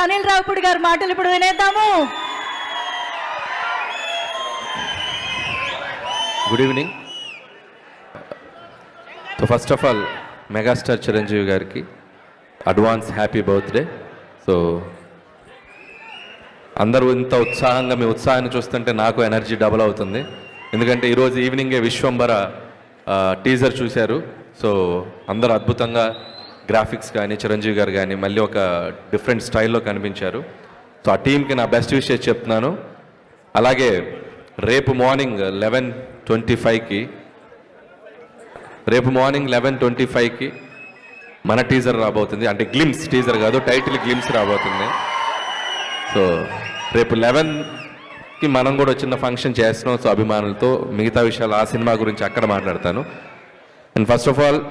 అనిల్ రావుపూడి గారి మాటలు ఇప్పుడు వినేద్దాము. Good evening. So first of all megastar Chiranjeevi గారికి అడ్వాన్స్ హ్యాపీ బర్త్డే. సో అందరూ ఇంత ఉత్సాహంగా మీ ఉత్సాహాన్ని చూస్తుంటే నాకు ఎనర్జీ డబుల్ అవుతుంది. ఎందుకంటే ఈరోజు ఈవినింగే విశ్వంబర టీజర్ చూశారు. సో అందరూ అద్భుతంగా గ్రాఫిక్స్ కానీ చిరంజీవి గారు కానీ మళ్ళీ ఒక డిఫరెంట్ స్టైల్లో కనిపించారు. సో ఆ టీంకి నా బెస్ట్ విషెస్ చెప్తున్నాను. అలాగే రేపు మార్నింగ్ 11:25కి మన టీజర్ రాబోతుంది. అంటే గ్లిమ్స్ టీజర్ కాదు, టైటిల్ గ్లిమ్స్ రాబోతుంది. సో రేపు 11కి మనం కూడా చిన్న ఫంక్షన్ చేస్తున్నాం. సో అభిమానులతో మిగతా విషయాలు ఆ సినిమా గురించి అక్కడ మాట్లాడతాను. And first of all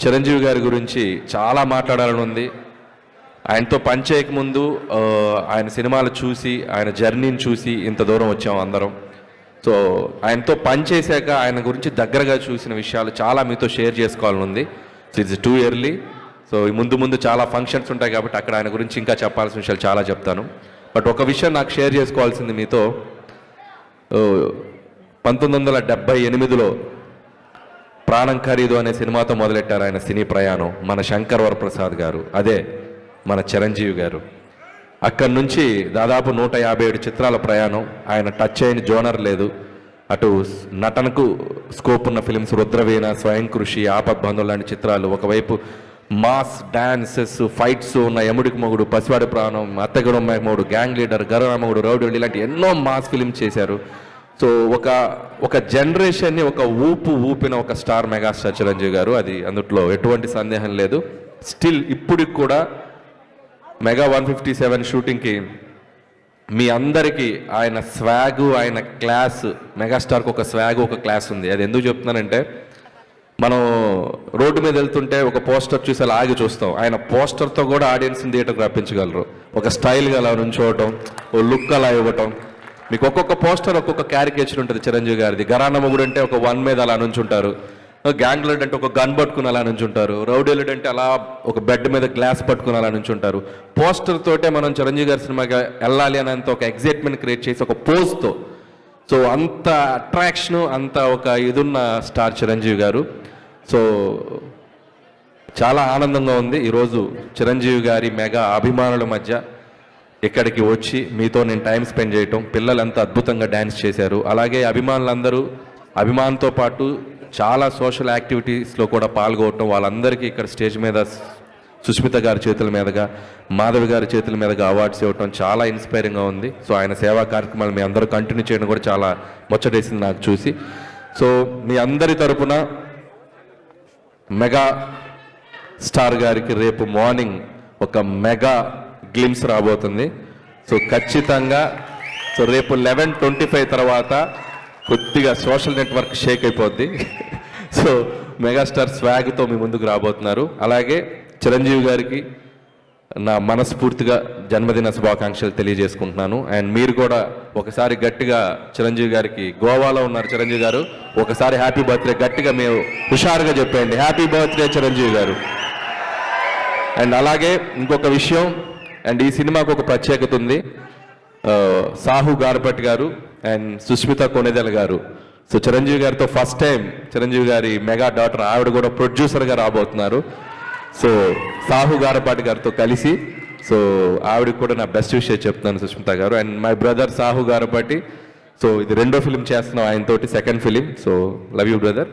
Chiranjeevi గారి గురించి చాలా మాట్లాడాలని ఉంది. ఆయనతో పనిచేయకముందు ఆయన సినిమాలు చూసి ఆయన జర్నీని చూసి ఇంత దూరం వచ్చాం అందరం. సో ఆయనతో పనిచేశాక ఆయన గురించి దగ్గరగా చూసిన విషయాలు చాలా మీతో షేర్ చేసుకోవాలని ఉంది. So it's too early. So ముందు చాలా ఫంక్షన్స్ ఉంటాయి కాబట్టి అక్కడ ఆయన గురించి ఇంకా చెప్పాల్సిన విషయాలు చాలా చెప్తాను. బట్ ఒక విషయం నాకు షేర్ చేసుకోవాల్సింది మీతో. 1978లో ప్రాణం ఖరీదు అనే సినిమాతో మొదలెట్టారు ఆయన సినీ ప్రయాణం మన శంకర్ వరప్రసాద్ గారు, అదే మన చిరంజీవి గారు. అక్కడి నుంచి దాదాపు 157 చిత్రాల ప్రయాణం. ఆయన టచ్ అయిన జోనర్ లేదు. అటు నటనకు స్కోప్ ఉన్న ఫిలిమ్స్ రుద్రవీణ, స్వయం కృషి, ఆపద్బంధువు లాంటి చిత్రాలు, ఒకవైపు మాస్ డాన్సెస్ ఫైట్స్ ఉన్న యముడికి మొగుడు, పసివాడి ప్రాణం, అత్తగడం మొగుడు, గ్యాంగ్ లీడర్, గరరామగుడు, రౌడీ ఇలాంటి ఎన్నో మాస్ ఫిలిమ్స్ చేశారు. సో ఒక జనరేషన్ని ఒక ఊపిన ఒక స్టార్ మెగాస్టార్ చిరంజీవి గారు. అది అందుట్లో ఎటువంటి సందేహం లేదు. స్టిల్ ఇప్పటికి కూడా మెగా 157 షూటింగ్కి మీ అందరికీ ఆయన స్వాగు, ఆయన క్లాస్, మెగాస్టార్కి ఒక స్వాగు, ఒక క్లాస్ ఉంది. అది ఎందుకు చెప్తున్నానంటే, మనం రోడ్డు మీద వెళ్తుంటే ఒక పోస్టర్ చూసి అలా ఆగి చూస్తాం. ఆయన పోస్టర్తో కూడా ఆడియన్స్ని థియేటర్కి రప్పించగలరు. ఒక స్టైల్గా అలా నుంచోవటం, ఓ లుక్ అలా ఇవ్వటం. మీకు ఒక్కొక్క పోస్టర్ ఒక్కొక్క క్యారికేచర్ ఉంటుంది చిరంజీవి గారిది. గరానమ్మగుడు అంటే ఒక వన్ మీద అలా నుంచుంటారు, గ్యాంగ్ లీడ్ అంటే ఒక గన్ పట్టుకుని అలా నుంచుంటారు, రౌడీ లీడ్ అంటే అలా ఒక బెడ్ మీద గ్లాస్ పట్టుకుని అలా నుంచుంటారు. పోస్టర్ తోటే మనం చిరంజీవి గారి సినిమాకి వెళ్ళాలి అనేంత ఒక ఎగ్జైట్మెంట్ క్రియేట్ చేసి ఒక పోజ్తో. సో అంత అట్రాక్షను, అంత ఒక ఇదున్న స్టార్ చిరంజీవి గారు. సో చాలా ఆనందంగా ఉంది ఈరోజు చిరంజీవి గారి మెగా అభిమానుల మధ్య ఇక్కడికి వచ్చి మీతో నేను టైం స్పెండ్ చేయటం. పిల్లలు ఎంత అద్భుతంగా డ్యాన్స్ చేశారు. అలాగే అభిమానులందరూ అభిమానంతో పాటు చాలా సోషల్ యాక్టివిటీస్లో కూడా పాల్గొనటం. వాళ్ళందరికీ ఇక్కడ స్టేజ్ మీద సుష్మిత గారి చేతుల మీదుగా, మాధవి గారి చేతుల మీదుగా అవార్డ్స్ ఇవ్వటం చాలా ఇన్స్పైరింగ్గా ఉంది. సో ఆయన సేవా కార్యక్రమాలు మీ అందరూ కంటిన్యూ చేయడం కూడా చాలా ముచ్చటేసింది నాకు చూసి. సో మీ అందరి తరపున మెగా స్టార్ గారికి రేపు మార్నింగ్ ఒక మెగా గ్లిమ్స్ రాబోతుంది. సో ఖచ్చితంగా సో రేపు 11:25 తర్వాత కొద్దిగా సోషల్ నెట్వర్క్ షేక్ అయిపోద్ది. సో మెగాస్టార్ స్వాగ్తో మీ ముందుకు రాబోతున్నారు. అలాగే చిరంజీవి గారికి నా మనస్ఫూర్తిగా జన్మదిన శుభాకాంక్షలు తెలియజేసుకుంటున్నాను. అండ్ మీరు కూడా ఒకసారి గట్టిగా చిరంజీవి గారికి, గోవాలో ఉన్నారు చిరంజీవి గారు, ఒకసారి హ్యాపీ బర్త్డే గట్టిగా మీరు హుషారుగా చెప్పండి, హ్యాపీ బర్త్డే చిరంజీవి గారు. అండ్ అలాగే ఇంకొక విషయం, అండ్ ఈ సినిమాకు ఒక ప్రత్యేకత ఉంది. సాహు గారపట్టి గారు అండ్ సుష్మిత కొణిదెల గారు. సో చిరంజీవి గారితో ఫస్ట్ టైం చిరంజీవి గారి మెగా డాటర్ ఆవిడ కూడా ప్రొడ్యూసర్గా రాబోతున్నారు. సో సాహు గారపాటి గారితో కలిసి. సో ఆవిడకి కూడా నా బెస్ట్ విషయం చెప్తున్నాను సుష్మిత గారు. And my brother Sahu Garapati. So ఇది రెండో ఫిలిం చేస్తున్నాం ఆయనతోటి, second film. So love you brother.